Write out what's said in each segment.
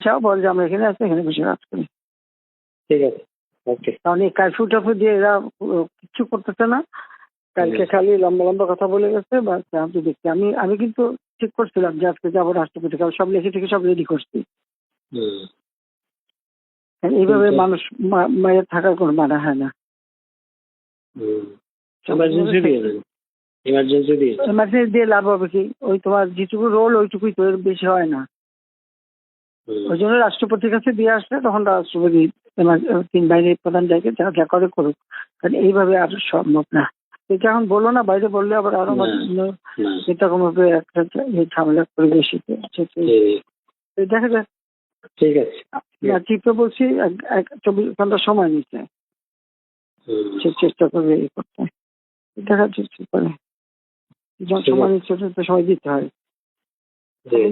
চাও বল যে আমরা এখানে আছি, এখানে বসে কাজ করি। ঠিক আছে, ওকে। কারণ এই কারফিউ টাফিউ দিয়ে এরা কিচ্ছু করতেছে না। কালকে খালি লম্বা লম্বা কথা বলে গেছে। বা আমি দেখছি, আমি কিন্তু ঠিক করছিলাম যে আজকে যাবো রাষ্ট্রপতি, কারণ সব লিখে থেকে সব রেডি করছি। এইভাবে মানুষ মায়ের থাকার কোনো মানে হয় না। এমার্জেন্সি দিয়ে লাভ হবে কি? ওই তোমার যেটুকু রোল ওইটুকুই তো, এর বেশি হয় না। ওই জন্য রাষ্ট্রপতির কাছে দিয়ে আসলে তখন রাষ্ট্রপতি 3 বাহিনীর প্রধান যাকে যা যা করে করুক, কারণ এইভাবে আর সম্ভব না। এটা এখন বললো না, বাইরে বললে আবার আরো এরকম ভাবে একটা ঝামেলা করে বেশি দেখা যাক। ঠিক আছে, চিফকে বলছি 24 ঘন্টা সময় নিচ্ছে, সে চেষ্টা করবে এই করতে। দেখা যাচ্ছে করে যখন সময় নিচ্ছে তো সময় দিতে হয়।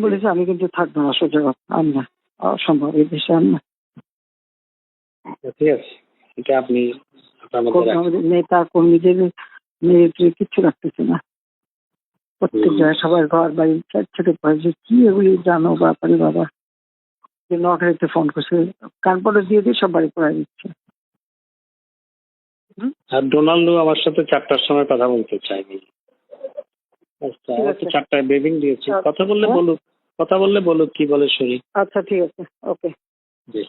বলেছি আমি কিন্তু থাকবো না, সোজা কথা আর না, অসম্ভব এই দেশে আর না। ঠিক আছে, এটা আপনি নেতা কর্মীদের কিচ্ছু রাখতেছে না। প্রত্যেক জায়গায় সবার ঘর বাড়ি ছোট যে কি এগুলি জানো ব্যাপারে বাবা, যে নখারিতে ফোন করছে, কানপটে দিয়ে দিয়ে সব বাড়ি পড়াই দিচ্ছে। আর ডোনাল্ডো আমার সাথে 4টার সময় কথা বলতে চাইনি। আচ্ছা, আমার তো 4টায় ব্রিফিং দিয়েছি। কথা বললে বলুক, কি বলে শুনি। আচ্ছা ঠিক আছে, ওকে। জি।